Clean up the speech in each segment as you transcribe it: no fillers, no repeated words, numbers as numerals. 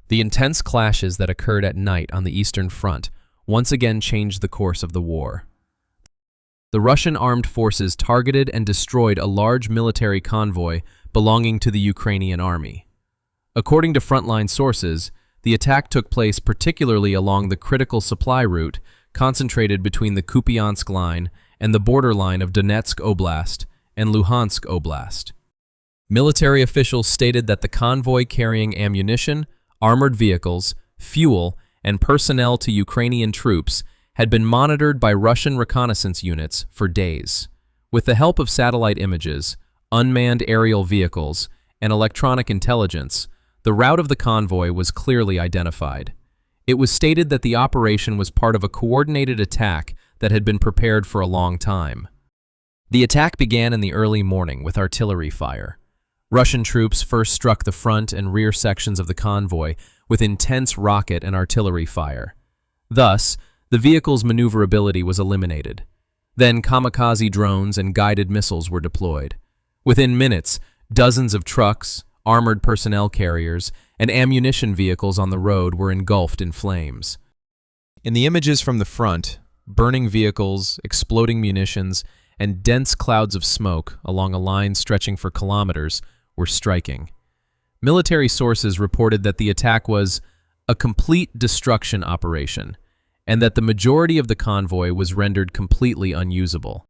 The intense clashes that occurred at night on the Eastern Front once again changed the course of the war. The Russian armed forces targeted and destroyed a large military convoy belonging to the Ukrainian army. According to frontline sources, the attack took place particularly along the critical supply route concentrated between the Kupiansk line and the borderline of Donetsk Oblast and Luhansk Oblast. Military officials stated that the convoy carrying ammunition, armored vehicles, fuel, and personnel to Ukrainian troops had been monitored by Russian reconnaissance units for days. With the help of satellite images, unmanned aerial vehicles, and electronic intelligence, the route of the convoy was clearly identified. It was stated that the operation was part of a coordinated attack that had been prepared for a long time. The attack began in the early morning with artillery fire. Russian troops first struck the front and rear sections of the convoy with intense rocket and artillery fire. Thus, the vehicle's maneuverability was eliminated. Then kamikaze drones and guided missiles were deployed. Within minutes, dozens of trucks, armored personnel carriers, and ammunition vehicles on the road were engulfed in flames. In the images from the front, burning vehicles, exploding munitions, and dense clouds of smoke along a line stretching for kilometers were striking. Military sources reported that the attack was a complete destruction operation, and that the majority of the convoy was rendered completely unusable.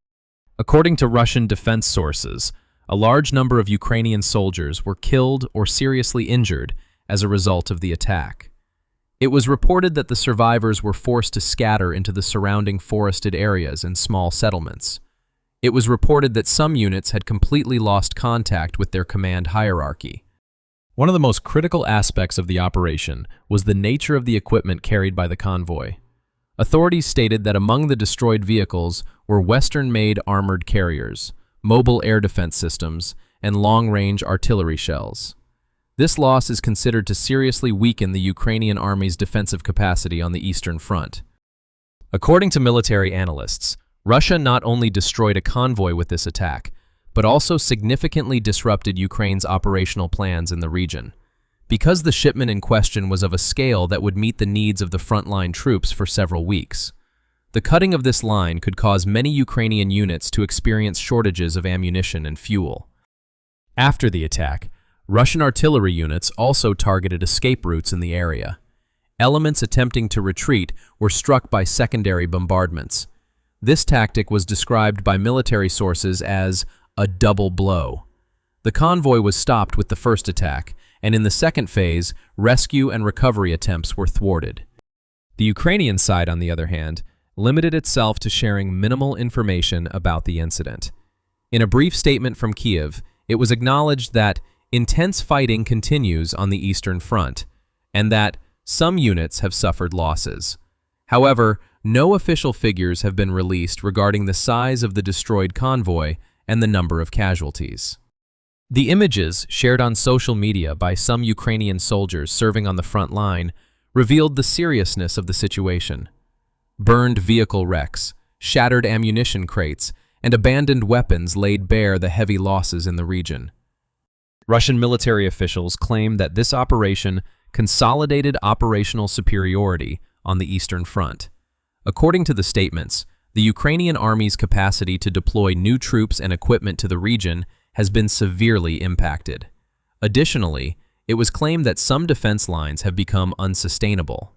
According to Russian defense sources, a large number of Ukrainian soldiers were killed or seriously injured as a result of the attack. It was reported that the survivors were forced to scatter into the surrounding forested areas and small settlements. It was reported that some units had completely lost contact with their command hierarchy. One of the most critical aspects of the operation was the nature of the equipment carried by the convoy. Authorities stated that among the destroyed vehicles were Western-made armored carriers, mobile air defense systems, and long-range artillery shells. This loss is considered to seriously weaken the Ukrainian army's defensive capacity on the Eastern Front. According to military analysts, Russia not only destroyed a convoy with this attack, but also significantly disrupted Ukraine's operational plans in the region. Because the shipment in question was of a scale that would meet the needs of the frontline troops for several weeks. The cutting of this line could cause many Ukrainian units to experience shortages of ammunition and fuel. After the attack, Russian artillery units also targeted escape routes in the area. Elements attempting to retreat were struck by secondary bombardments. This tactic was described by military sources as a double blow. The convoy was stopped with the first attack, and in the second phase, rescue and recovery attempts were thwarted. The Ukrainian side, on the other hand, limited itself to sharing minimal information about the incident. In a brief statement from Kiev, it was acknowledged that intense fighting continues on the Eastern Front, and that some units have suffered losses. However, no official figures have been released regarding the size of the destroyed convoy and the number of casualties. The images shared on social media by some Ukrainian soldiers serving on the front line revealed the seriousness of the situation. Burned vehicle wrecks, shattered ammunition crates, and abandoned weapons laid bare the heavy losses in the region. Russian military officials claim that this operation consolidated operational superiority on the Eastern Front. According to the statements, the Ukrainian army's capacity to deploy new troops and equipment to the region has been severely impacted. Additionally, it was claimed that some defense lines have become unsustainable.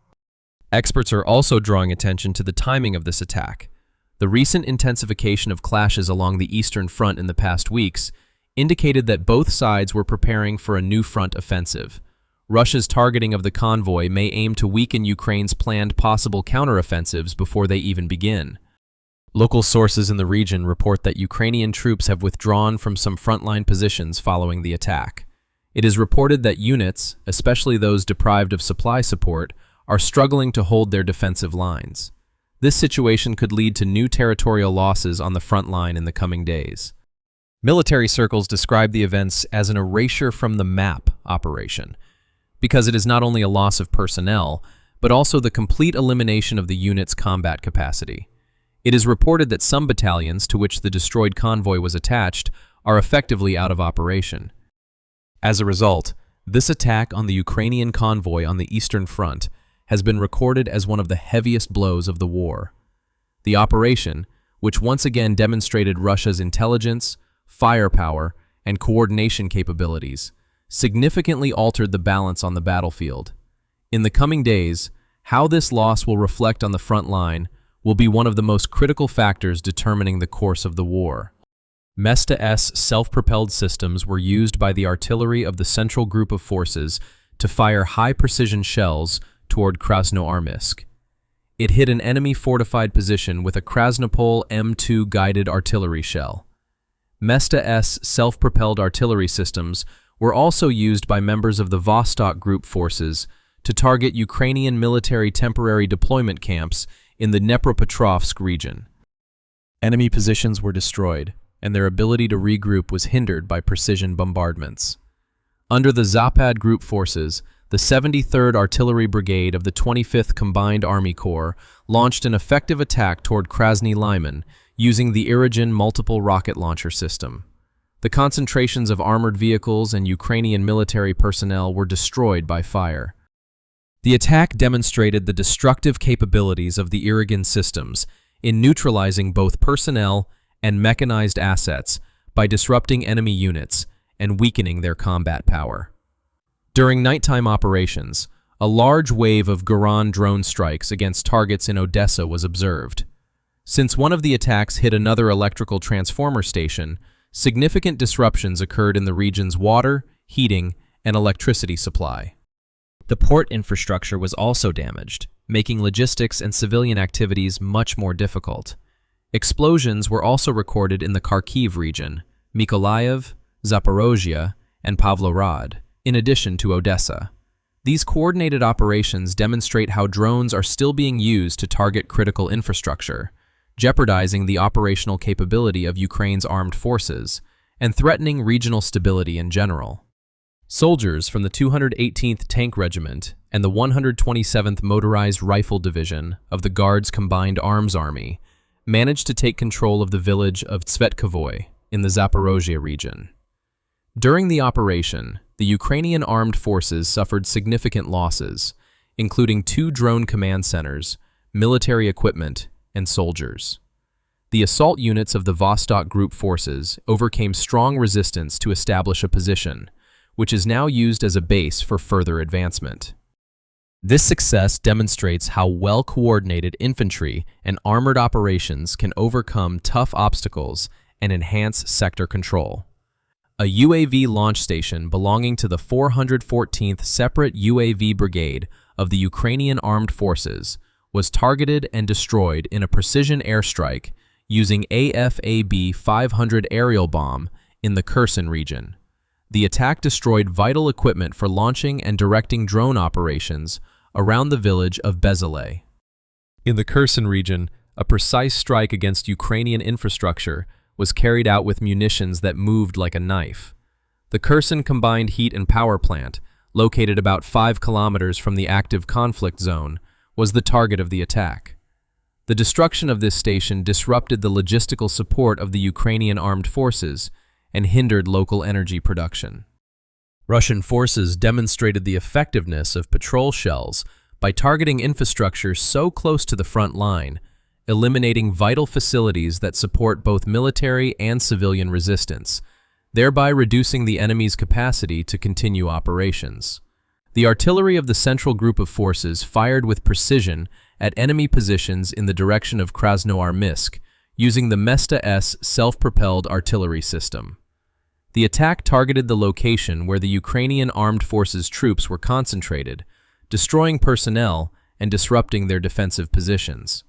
Experts are also drawing attention to the timing of this attack. The recent intensification of clashes along the Eastern Front in the past weeks indicated that both sides were preparing for a new front offensive. Russia's targeting of the convoy may aim to weaken Ukraine's planned possible counteroffensives before they even begin. Local sources in the region report that Ukrainian troops have withdrawn from some frontline positions following the attack. It is reported that units, especially those deprived of supply support, are struggling to hold their defensive lines. This situation could lead to new territorial losses on the front line in the coming days. Military circles describe the events as an erasure from the map operation, because it is not only a loss of personnel, but also the complete elimination of the unit's combat capacity. It is reported that some battalions to which the destroyed convoy was attached are effectively out of operation. As a result, This attack on the Ukrainian convoy on the Eastern Front has been recorded as one of the heaviest blows of the war. The operation, which once again demonstrated Russia's intelligence, firepower, and coordination capabilities, significantly altered the balance on the battlefield. In the coming days, how this loss will reflect on the front line will be one of the most critical factors determining the course of the war. Mesta-S self-propelled systems were used by the artillery of the Central Group of Forces to fire high-precision shells toward Krasnoarmysk. It hit an enemy fortified position with a Krasnopol M2 guided artillery shell. Mesta-S self-propelled artillery systems were also used by members of the Vostok Group forces to target Ukrainian military temporary deployment camps in the Dnipropetrovsk region. Enemy positions were destroyed, and their ability to regroup was hindered by precision bombardments. Under the Zapad Group forces, the 73rd Artillery Brigade of the 25th Combined Army Corps launched an effective attack toward Krasny Lyman using the Irigen multiple rocket launcher system. The concentrations of armored vehicles and Ukrainian military personnel were destroyed by fire. The attack demonstrated the destructive capabilities of the Irigen systems in neutralizing both personnel and mechanized assets by disrupting enemy units and weakening their combat power. During nighttime operations, a large wave of Goran drone strikes against targets in Odessa was observed. Since one of the attacks hit another electrical transformer station, significant disruptions occurred in the region's water, heating, and electricity supply. The port infrastructure was also damaged, making logistics and civilian activities much more difficult. Explosions were also recorded in the Kharkiv region, Mykolaiv, Zaporozhye, and Pavlograd, in addition to Odessa. These coordinated operations demonstrate how drones are still being used to target critical infrastructure, jeopardizing the operational capability of Ukraine's armed forces and threatening regional stability in general. Soldiers from the 218th Tank Regiment and the 127th Motorized Rifle Division of the Guards Combined Arms Army managed to take control of the village of Tsvetkovoy in the Zaporozhye region. During the operation, the Ukrainian armed forces suffered significant losses, including 2 drone command centers, military equipment, and soldiers. The assault units of the Vostok Group forces overcame strong resistance to establish a position, which is now used as a base for further advancement. This success demonstrates how well-coordinated infantry and armored operations can overcome tough obstacles and enhance sector control. A UAV launch station belonging to the 414th Separate UAV Brigade of the Ukrainian Armed Forces was targeted and destroyed in a precision airstrike using AFAB-500 aerial bomb in the Kherson region. The attack destroyed vital equipment for launching and directing drone operations around the village of Bezele. In the Kherson region, a precise strike against Ukrainian infrastructure was carried out with munitions that moved like a knife. The Kherson Combined Heat and Power Plant, located about 5 kilometers from the active conflict zone, was the target of the attack. The destruction of this station disrupted the logistical support of the Ukrainian armed forces and hindered local energy production. Russian forces demonstrated the effectiveness of patrol shells by targeting infrastructure so close to the front line, eliminating vital facilities that support both military and civilian resistance, thereby reducing the enemy's capacity to continue operations. The artillery of the Central Group of Forces fired with precision at enemy positions in the direction of Krasnoarmysk using the Mesta-S self-propelled artillery system. The attack targeted the location where the Ukrainian armed forces troops were concentrated, destroying personnel and disrupting their defensive positions.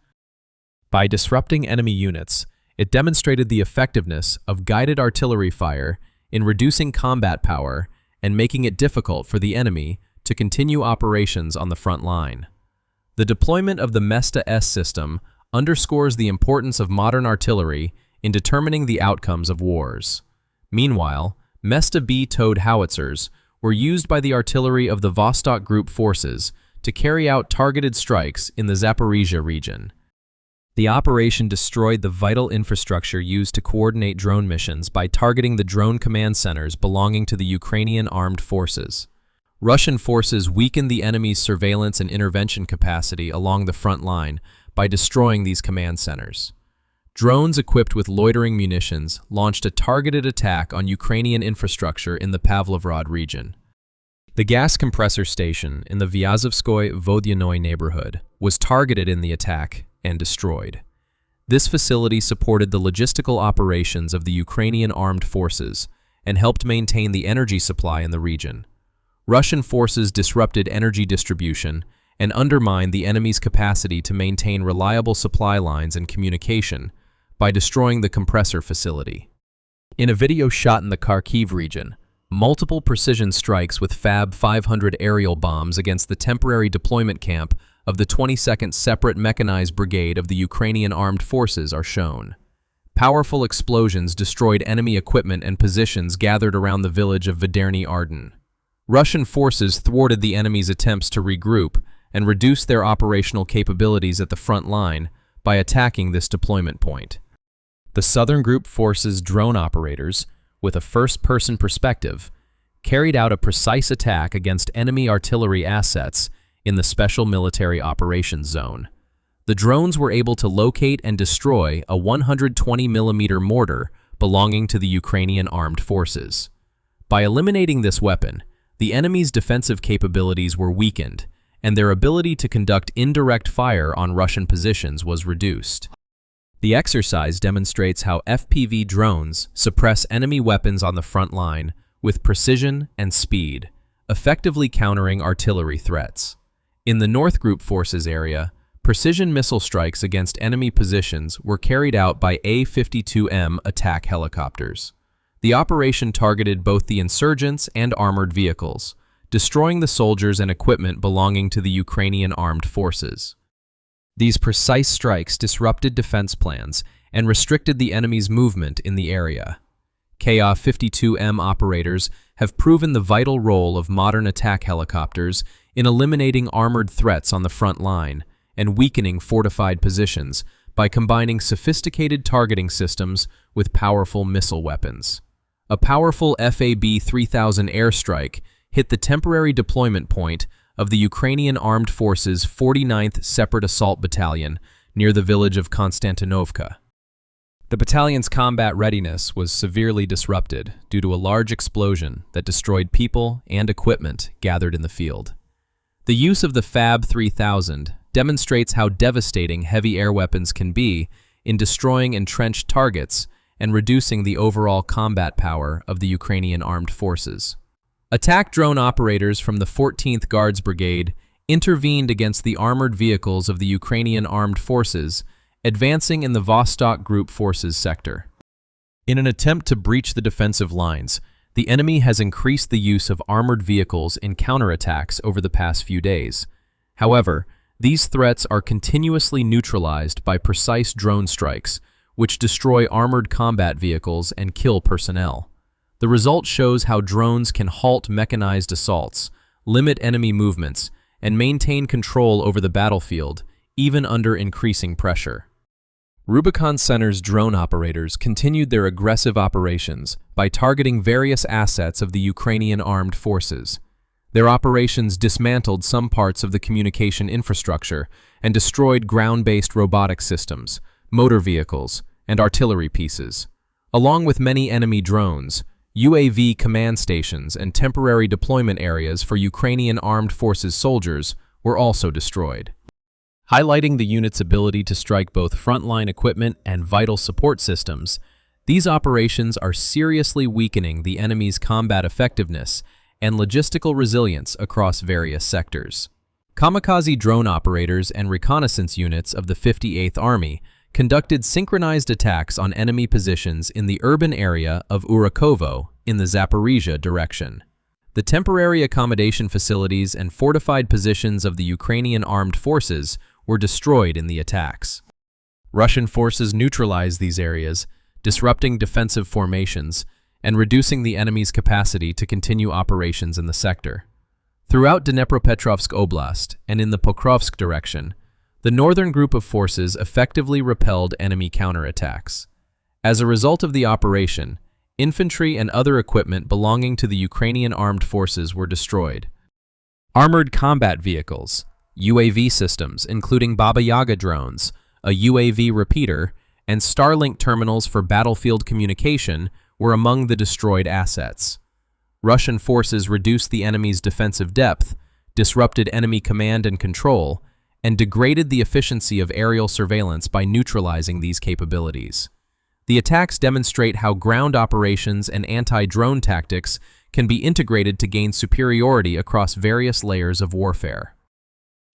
By disrupting enemy units, it demonstrated the effectiveness of guided artillery fire in reducing combat power and making it difficult for the enemy to continue operations on the front line. The deployment of the Mesta-S system underscores the importance of modern artillery in determining the outcomes of wars. Meanwhile, Mesta-B towed howitzers were used by the artillery of the Vostok Group forces to carry out targeted strikes in the Zaporizhzhia region. The operation destroyed the vital infrastructure used to coordinate drone missions by targeting the drone command centers belonging to the Ukrainian armed forces. Russian forces weakened the enemy's surveillance and intervention capacity along the front line by destroying these command centers. Drones equipped with loitering munitions launched a targeted attack on Ukrainian infrastructure in the Pavlovrad region. The gas compressor station in the Vyazovskoye-Vodyanoi neighborhood was targeted in the attack and destroyed. This facility supported the logistical operations of the Ukrainian armed forces and helped maintain the energy supply in the region. Russian forces disrupted energy distribution and undermined the enemy's capacity to maintain reliable supply lines and communication by destroying the compressor facility. In a video shot in the Kharkiv region, multiple precision strikes with Fab 500 aerial bombs against the temporary deployment camp of the 22nd Separate Mechanized Brigade of the Ukrainian Armed Forces are shown. Powerful explosions destroyed enemy equipment and positions gathered around the village of Vederny Arden. Russian forces thwarted the enemy's attempts to regroup and reduce their operational capabilities at the front line by attacking this deployment point. The Southern Group Forces drone operators, with a first-person perspective, carried out a precise attack against enemy artillery assets in the Special Military Operations Zone. The drones were able to locate and destroy a 120mm mortar belonging to the Ukrainian armed forces. By eliminating this weapon, the enemy's defensive capabilities were weakened, and their ability to conduct indirect fire on Russian positions was reduced. The exercise demonstrates how FPV drones suppress enemy weapons on the front line with precision and speed, effectively countering artillery threats. In the North Group Forces area, precision missile strikes against enemy positions were carried out by A-52M attack helicopters. The operation targeted both the insurgents and armored vehicles, destroying the soldiers and equipment belonging to the Ukrainian armed forces. These precise strikes disrupted defense plans and restricted the enemy's movement in the area. Ka-52M operators have proven the vital role of modern attack helicopters in eliminating armored threats on the front line and weakening fortified positions by combining sophisticated targeting systems with powerful missile weapons. A powerful FAB-3000 airstrike hit the temporary deployment point of the Ukrainian Armed Forces 49th Separate Assault Battalion near the village of Konstantinovka. The battalion's combat readiness was severely disrupted due to a large explosion that destroyed people and equipment gathered in the field. The use of the Fab 3000 demonstrates how devastating heavy air weapons can be in destroying entrenched targets and reducing the overall combat power of the Ukrainian armed forces. Attack drone operators from the 14th Guards Brigade intervened against the armored vehicles of the Ukrainian armed forces, advancing in the Vostok Group Forces sector. In an attempt to breach the defensive lines, the enemy has increased the use of armored vehicles in counterattacks over the past few days. However, these threats are continuously neutralized by precise drone strikes, which destroy armored combat vehicles and kill personnel. The result shows how drones can halt mechanized assaults, limit enemy movements, and maintain control over the battlefield, even under increasing pressure. Rubicon Center's drone operators continued their aggressive operations by targeting various assets of the Ukrainian armed forces. Their operations dismantled some parts of the communication infrastructure and destroyed ground-based robotic systems, motor vehicles, and artillery pieces. Along with many enemy drones, UAV command stations and temporary deployment areas for Ukrainian armed forces soldiers were also destroyed. Highlighting the unit's ability to strike both frontline equipment and vital support systems, these operations are seriously weakening the enemy's combat effectiveness and logistical resilience across various sectors. Kamikaze drone operators and reconnaissance units of the 58th Army conducted synchronized attacks on enemy positions in the urban area of Urakovo in the Zaporizhia direction. The temporary accommodation facilities and fortified positions of the Ukrainian armed forces were destroyed in the attacks. Russian forces neutralized these areas, disrupting defensive formations and reducing the enemy's capacity to continue operations in the sector. Throughout Dnepropetrovsk Oblast and in the Pokrovsk direction, the northern group of forces effectively repelled enemy counterattacks. As a result of the operation, infantry and other equipment belonging to the Ukrainian armed forces were destroyed. Armored combat vehicles, UAV systems, including Baba Yaga drones, a UAV repeater, and Starlink terminals for battlefield communication were among the destroyed assets. Russian forces reduced the enemy's defensive depth, disrupted enemy command and control, and degraded the efficiency of aerial surveillance by neutralizing these capabilities. The attacks demonstrate how ground operations and anti-drone tactics can be integrated to gain superiority across various layers of warfare.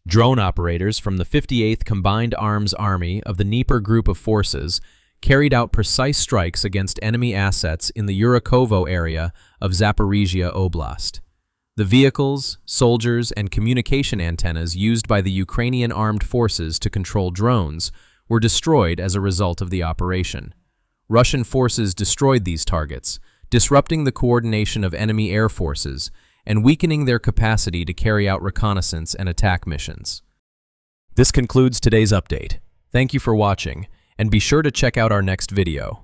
Drone operators from the 58th Combined Arms Army of the Dnieper Group of Forces carried out precise strikes against enemy assets in the Yurikovo area of Zaporizhia Oblast. The vehicles, soldiers, and communication antennas used by the Ukrainian armed forces to control drones were destroyed as a result of the operation. Russian forces destroyed these targets, disrupting the coordination of enemy air forces and weakening their capacity to carry out reconnaissance and attack missions. This concludes today's update. Thank you for watching, and be sure to check out our next video.